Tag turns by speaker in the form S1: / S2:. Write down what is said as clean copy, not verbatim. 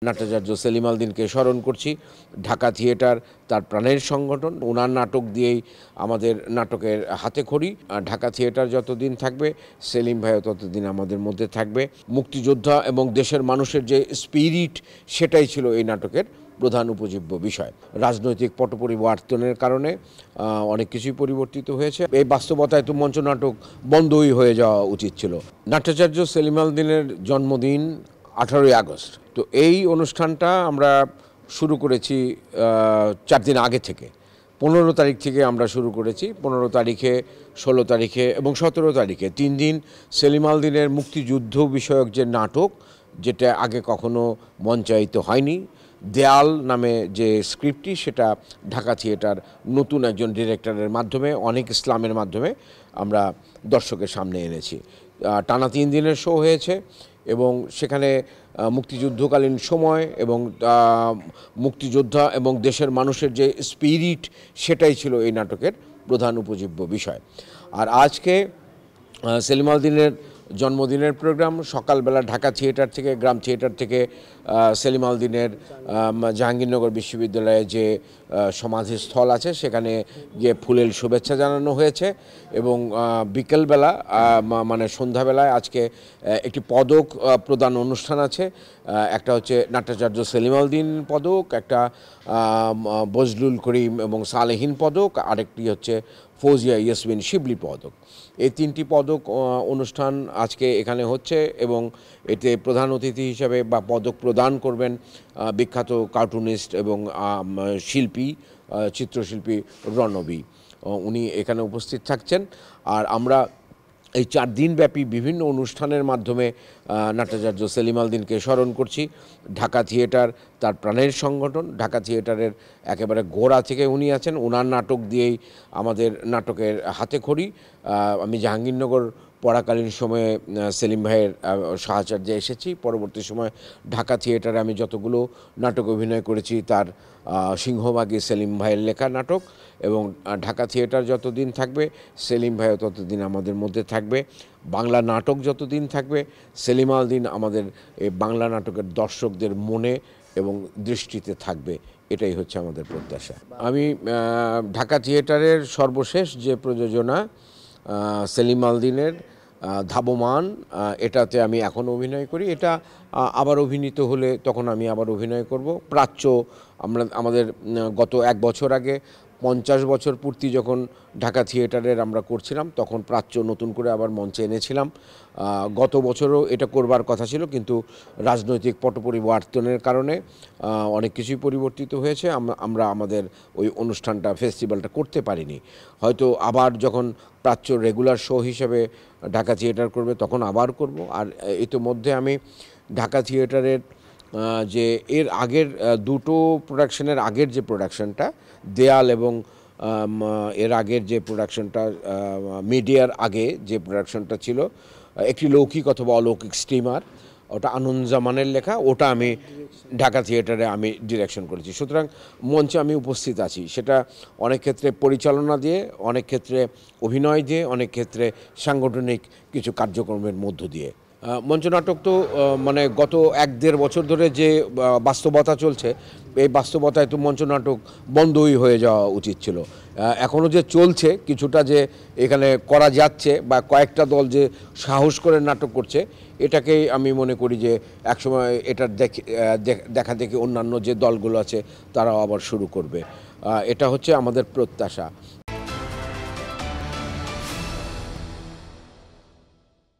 S1: নাট্যাচার্য সেলিম আল দীনকে স্মরণ করছি। ঢাকা থিয়েটার তার প্রাণের সংগঠন। ওনার নাটক দিয়েই আমাদের নাটকের হাতেখড়ি। ঢাকা থিয়েটার যতদিন থাকবে, সেলিম ভাইও ততদিন আমাদের মধ্যে থাকবে। মুক্তিযোদ্ধা এবং দেশের মানুষের যে স্পিরিট, সেটাই ছিল এই নাটকের প্রধান উপজীব্য বিষয়। রাজনৈতিক পট পরিবর্তনের কারণে অনেক কিছুই পরিবর্তিত হয়েছে। এই বাস্তবতায় তো মঞ্চনাটক বন্ধই হয়ে যাওয়া উচিত ছিল। নাট্যাচার্য সেলিম আল দীনের জন্মদিন 18ই আগস্ট। তো এই অনুষ্ঠানটা আমরা শুরু করেছি 4 দিন আগে থেকে। 15 তারিখ থেকে আমরা শুরু করেছি। 15 তারিখে, 16 তারিখে এবং 17 তারিখে 3 দিন সেলিম আল দীনের মুক্তিযুদ্ধ বিষয়ক যে নাটক, যেটা আগে কখনো মঞ্চায়িত হয়নি, দেয়াল নামে যে স্ক্রিপ্টটি, সেটা ঢাকা থিয়েটার নতুন একজন ডিরেক্টরের মাধ্যমে, অনেক ইসলামের মাধ্যমে আমরা দর্শকের সামনে এনেছি। টানা 3 দিনের শো হয়েছে এবং সেখানে মুক্তিযুদ্ধকালীন সময় এবং মুক্তিযোদ্ধা এবং দেশের মানুষের যে স্পিরিট, সেটাই ছিল এই নাটকের প্রধান উপজীব্য বিষয়। আর আজকে সেলিম আল দীনের জন্মদিনের প্রোগ্রাম সকালবেলা ঢাকা থিয়েটার থেকে, গ্রাম থিয়েটার থেকে সেলিম আল দীনের জাহাঙ্গীরনগর বিশ্ববিদ্যালয়ে যে সমাধিস্থল আছে, সেখানে গিয়ে ফুলেল শুভেচ্ছা জানানো হয়েছে এবং বিকেলবেলা মানে সন্ধ্যাবেলায় আজকে একটি পদক প্রদান অনুষ্ঠান আছে। একটা হচ্ছে নাট্যাচার্য সেলিম আল দীন পদক, একটা বজলুল করিম এবং সালেহীন পদক, আরেকটি হচ্ছে ফৌজিয়া ইয়াসমিন শিবলি পদক। এই 3টি পদক অনুষ্ঠান আজকে এখানে হচ্ছে এবং এতে প্রধান অতিথি হিসাবে বা পদক প্রদান করবেন বিখ্যাত কার্টুনিস্ট এবং শিল্পী, চিত্রশিল্পী রণবী। উনি এখানে উপস্থিত থাকছেন। আর আমরা এই 4 দিনব্যাপী বিভিন্ন অনুষ্ঠানের মাধ্যমে নাট্যাচার্য সেলিম আল দীনকে স্মরণ করছি। ঢাকা থিয়েটার তার প্রাণের সংগঠন। ঢাকা থিয়েটারের একেবারে গোড়া থেকে উনি আছেন। ওনার নাটক দিয়েই আমাদের নাটকের হাতেখড়ি। আমি জাহাঙ্গীরনগর পড়াকালীন সময়ে সেলিম ভাইয়ের সাহচর্যে এসেছি। পরবর্তী সময় ঢাকা থিয়েটারে আমি যতগুলো নাটক অভিনয় করেছি, তার সিংহভাগই সেলিম ভাইয়ের লেখা নাটক। এবং ঢাকা থিয়েটার যতদিন থাকবে, সেলিম ভাইও ততদিন আমাদের মধ্যে থাকবে। বাংলা নাটক যতদিন থাকবে, সেলিম আল দীন আমাদের এই বাংলা নাটকের দর্শকদের মনে এবং দৃষ্টিতে থাকবে। এটাই হচ্ছে আমাদের প্রত্যাশা। আমি ঢাকা থিয়েটারের সর্বশেষ যে প্রযোজনা সেলিম আল দীনের ধাবমান, এটাতে আমি এখন অভিনয় করি। এটা আবার অভিনীত হলে তখন আমি আবার অভিনয় করব। প্রাচ্য, আমাদের গত 1 বছর আগে 50 বছর পূর্তি যখন ঢাকা থিয়েটারের আমরা করছিলাম, তখন প্রাচ্য নতুন করে আবার মঞ্চে এনেছিলাম। গত বছরও এটা করবার কথা ছিল, কিন্তু রাজনৈতিক পট পরিবর্তনের কারণে অনেক কিছুই পরিবর্তিত হয়েছে। আমরা আমাদের ওই অনুষ্ঠানটা, ফেস্টিভ্যালটা করতে পারিনি। হয়তো আবার যখন প্রাচ্য রেগুলার শো হিসেবে ঢাকা থিয়েটার করবে, তখন আবার করব। আর ইতোমধ্যে আমি ঢাকা থিয়েটারের যে এর আগের দুটো প্রোডাকশনের আগের যে প্রোডাকশনটা, দেয়াল এবং এর আগের যে প্রোডাকশনটা, মিডিয়ার আগে যে প্রোডাকশনটা ছিল, একটি লৌকিক অথবা অলৌকিক স্টিমার, ওটা আনন্দজামানের লেখা, ওটা আমি ঢাকা থিয়েটারে আমি ডিরেকশন করেছি। সুতরাং মঞ্চে আমি উপস্থিত আছি। সেটা অনেক ক্ষেত্রে পরিচালনা দিয়ে, অনেক ক্ষেত্রে অভিনয় দিয়ে, অনেক ক্ষেত্রে সাংগঠনিক কিছু কার্যক্রমের মধ্য দিয়ে। মঞ্চনাটক তো মানে গত 1-1.5 বছর ধরে যে বাস্তবতা চলছে, এই বাস্তবতায় তো মঞ্চনাটক বন্ধই হয়ে যাওয়া উচিত ছিল। এখনও যে চলছে কিছুটা, যে এখানে করা যাচ্ছে বা কয়েকটা দল যে সাহস করে নাটক করছে, এটাকেই আমি মনে করি যে একসময় এটার দেখা দেখি অন্যান্য যে দলগুলো আছে তারাও আবার শুরু করবে। এটা হচ্ছে আমাদের প্রত্যাশা।